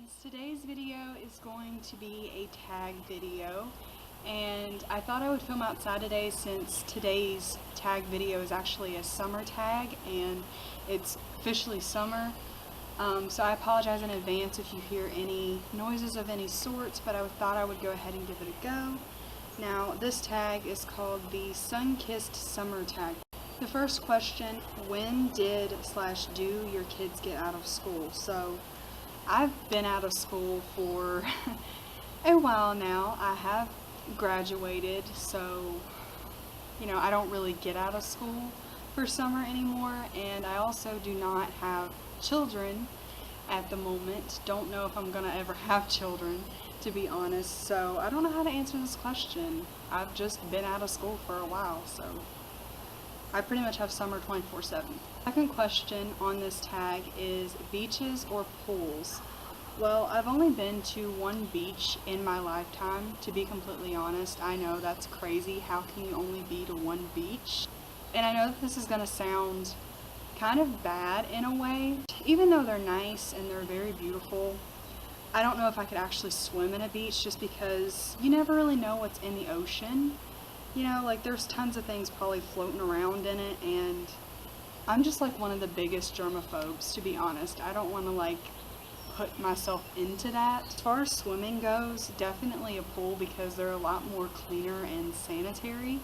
kids, today's video is going to be a tag video, and I thought I would film outside today since today's tag video is actually a summer tag and it's officially summer. So I apologize in advance if you hear any noises of any sorts, but I thought I would go ahead and give it a go. Now this tag is called the Sunkissed Summer Tag. The first question, when did/do your kids get out of school? So I've been out of school for a while now. I have graduated, so I don't really get out of school for summer anymore, and I also do not have children at the moment. Don't know if I'm gonna ever have children, to be honest, so I don't know how to answer this question. I've just been out of school for a while, so I pretty much have summer 24/7. Second question on this tag is beaches or pools. Well, I've only been to one beach in my lifetime, to be completely honest. I know that's crazy. How can you only be to one beach? And I know that this is going to sound kind of bad in a way. Even though they're nice and they're very beautiful, I don't know if I could actually swim in a beach just because you never really know what's in the ocean. There's tons of things probably floating around in it, and I'm just one of the biggest germaphobes, to be honest. I don't want to put myself into that. As far as swimming goes, definitely a pool because they're a lot more cleaner and sanitary.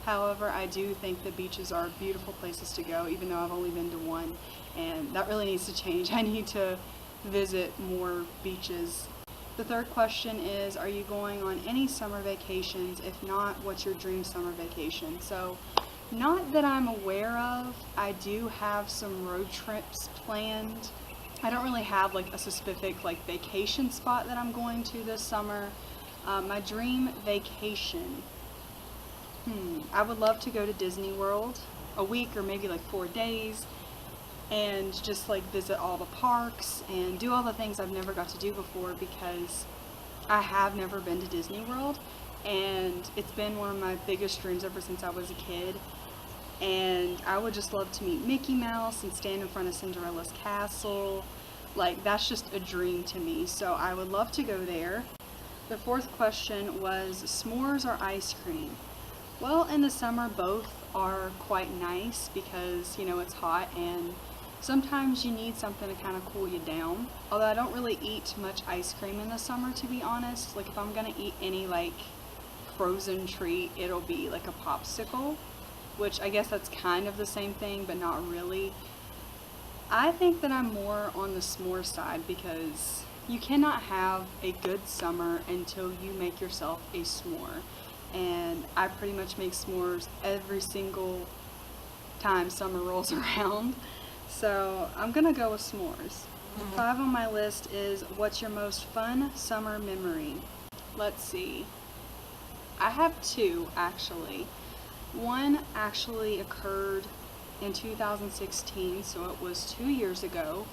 However, I do think that beaches are beautiful places to go, even though I've only been to one, and that really needs to change. I need to visit more beaches. The third question is, are you going on any summer vacations? If not, what's your dream summer vacation? So, not that I'm aware of. I do have some road trips planned. I don't really have a specific vacation spot that I'm going to this summer. My dream vacation. I would love to go to Disney World a week or maybe 4 days and just visit all the parks and do all the things I've never got to do before, because I have never been to Disney World and it's been one of my biggest dreams ever since I was a kid. And I would just love to meet Mickey Mouse and stand in front of Cinderella's castle. That's just a dream to me, so I would love to go there. The fourth question was s'mores or ice cream? Well, in the summer both are quite nice because it's hot and sometimes you need something to kind of cool you down. Although I don't really eat much ice cream in the summer, to be honest. If I'm gonna eat any frozen treat, it'll be a popsicle, which I guess that's kind of the same thing, but not really. I think that I'm more on the s'more side because you cannot have a good summer until you make yourself a s'more. And I pretty much make s'mores every single time summer rolls around. So I'm gonna go with s'mores. 5 on my list is, what's your most fun summer memory? Let's see. I have 2 actually. One actually occurred in 2016, so it was 2 years ago,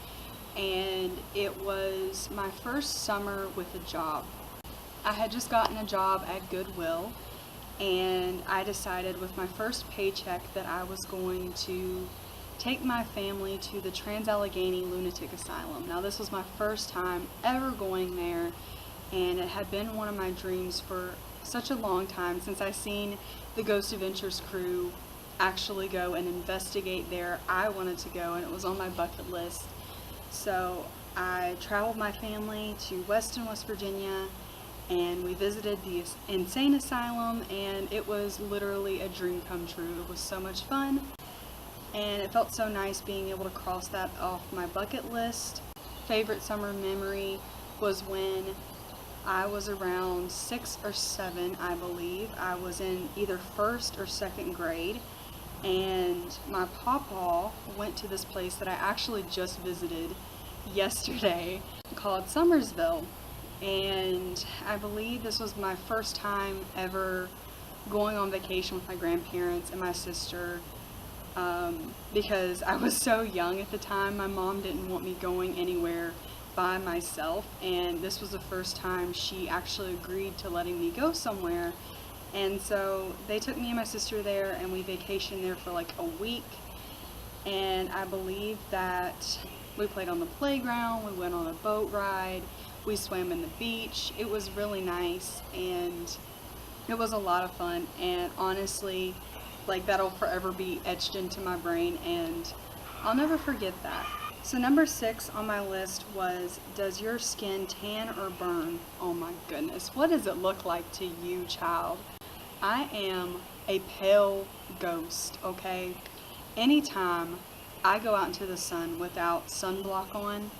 and it was my first summer with a job. I had just gotten a job at Goodwill, and I decided with my first paycheck that I was going to take my family to the Trans-Allegheny Lunatic Asylum. Now this was my first time ever going there, and it had been one of my dreams for such a long time since I seen the Ghost Adventures crew actually go and investigate there. I wanted to go, and it was on my bucket list. So I traveled my family to Weston, West Virginia, and we visited the insane asylum, and it was literally a dream come true. It was so much fun, and it felt so nice being able to cross that off my bucket list. Favorite summer memory was when I was around 6 or 7, I believe. I was in either 1st or 2nd grade, and my pawpaw went to this place that I actually just visited yesterday called Summersville. And I believe this was my first time ever going on vacation with my grandparents and my sister, because I was so young at the time. My mom didn't want me going anywhere by myself, and this was the first time she actually agreed to letting me go somewhere. And so they took me and my sister there, and we vacationed there for a week, and I believe that we played on the playground, we went on a boat ride, We swam in the beach. It was really nice, and it was a lot of fun, and honestly, like, that'll forever be etched into my brain, and I'll never forget that. So number 6 on my list was, does your skin tan or burn? Oh my goodness, what does it look like to you, child? I am a pale ghost, okay? Anytime I go out into the sun without sunblock on,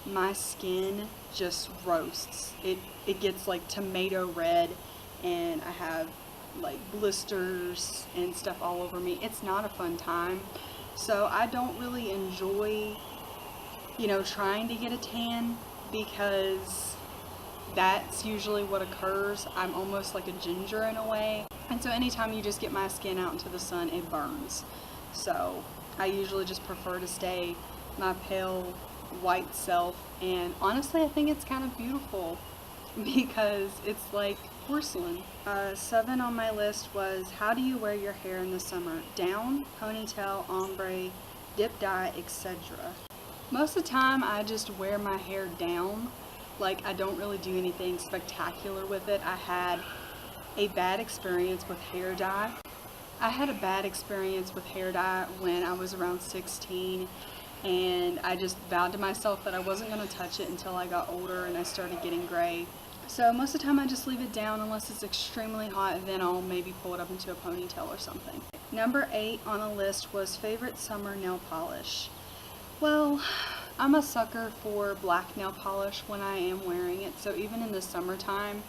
my skin just roasts. It gets like tomato red, and I have like blisters and stuff all over me. It's not a fun time. So I don't really enjoy, you know, trying to get a tan, because that's usually what occurs. I'm almost like a ginger in a way. And so anytime you just get my skin out into the sun, it burns. So I usually just prefer to stay my pale white self. And honestly, I think it's kind of beautiful because it's like porcelain. 7 on my list was, how do you wear your hair in the summer? Down, ponytail, ombre, dip dye, etc. Most of the time I just wear my hair down. Like, I don't really do anything spectacular with it. I had a bad experience with hair dye. I had a bad experience with hair dye when I was around 16, and I just vowed to myself that I wasn't going to touch it until I got older and I started getting gray. So most of the time I just leave it down unless it's extremely hot, then I'll maybe pull it up into a ponytail or something. Number 8 on the list was favorite summer nail polish. Well, I'm a sucker for black nail polish when I am wearing it, so even in the summertime,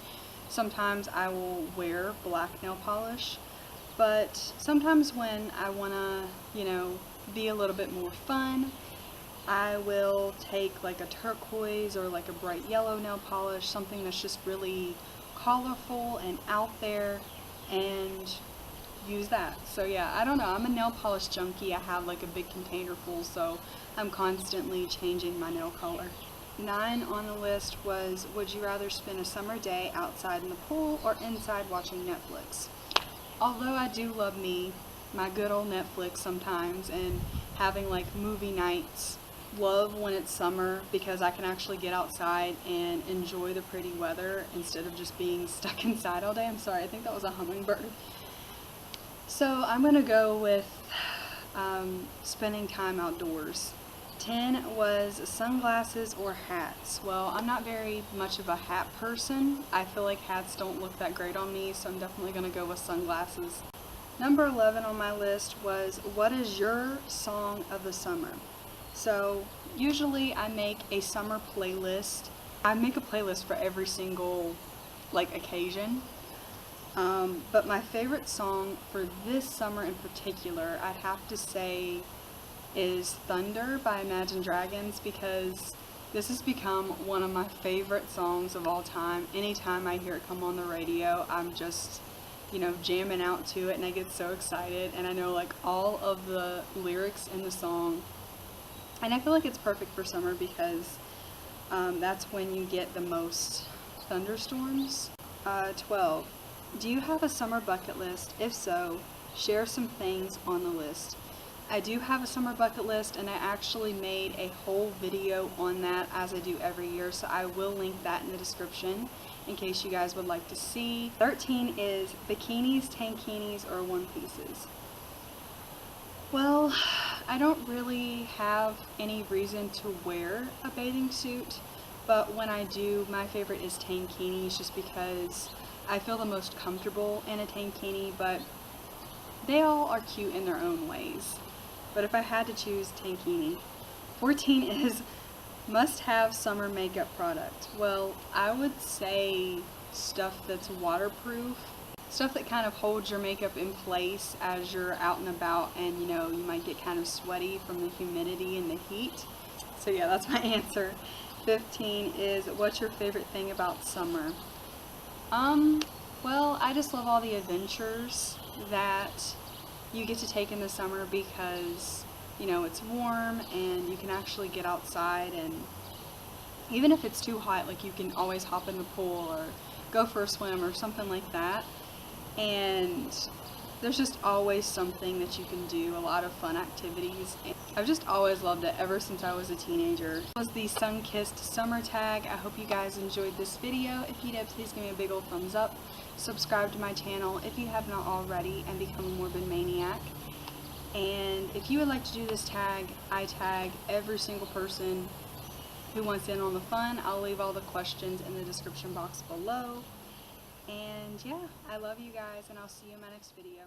sometimes I will wear black nail polish. But sometimes when I want to, you know, be a little bit more fun, I will take like a turquoise or like a bright yellow nail polish, something that's just really colorful and out there, and use that. So yeah, I don't know, I'm a nail polish junkie. I have like a big container full, so I'm constantly changing my nail color. 9 on the list was, would you rather spend a summer day outside in the pool or inside watching Netflix? Although I do love me my good old Netflix sometimes, and having like movie nights, love when it's summer because I can actually get outside and enjoy the pretty weather instead of just being stuck inside all day. I'm sorry, I think that was a hummingbird. So I'm going to go with spending time outdoors. 10 was sunglasses or hats. Well, I'm not very much of a hat person. I feel like hats don't look that great on me, so I'm definitely going to go with sunglasses. Number 11 on my list was, what is your song of the summer? So usually I make a summer playlist. I make a playlist for every single like occasion. But my favorite song for this summer in particular, I'd have to say, is Thunder by Imagine Dragons, because this has become one of my favorite songs of all time. Anytime I hear it come on the radio, I'm just, you know, jamming out to it, and I get so excited, and I know like all of the lyrics in the song, and I feel like it's perfect for summer because that's when you get the most thunderstorms. 12. Do you have a summer bucket list? If so, share some things on the list. I do have a summer bucket list, and I actually made a whole video on that, as I do every year, so I will link that in the description in case you guys would like to see. 13 is bikinis, tankinis, or one pieces. Well, I don't really have any reason to wear a bathing suit, but when I do, my favorite is tankinis, just because I feel the most comfortable in a tankini, but they all are cute in their own ways. But if I had to choose, tankini. 14 is must-have summer makeup product. Well, I would say stuff that's waterproof, stuff that kind of holds your makeup in place as you're out and about, and you know, you might get kind of sweaty from the humidity and the heat. So yeah, that's my answer. 15 is, what's your favorite thing about summer? Well, I just love all the adventures that you get to take in the summer because, you know, it's warm and you can actually get outside, and even if it's too hot, like, you can always hop in the pool or go for a swim or something like that. And there's just always something that you can do, a lot of fun activities. And I've just always loved it ever since I was a teenager. This was the Sunkissed Summer Tag. I hope you guys enjoyed this video. If you did, please give me a big old thumbs up. Subscribe to my channel if you have not already and become a morbid maniac. And if you would like to do this tag, I tag every single person who wants in on the fun. I'll leave all the questions in the description box below. And yeah, I love you guys, and I'll see you in my next video.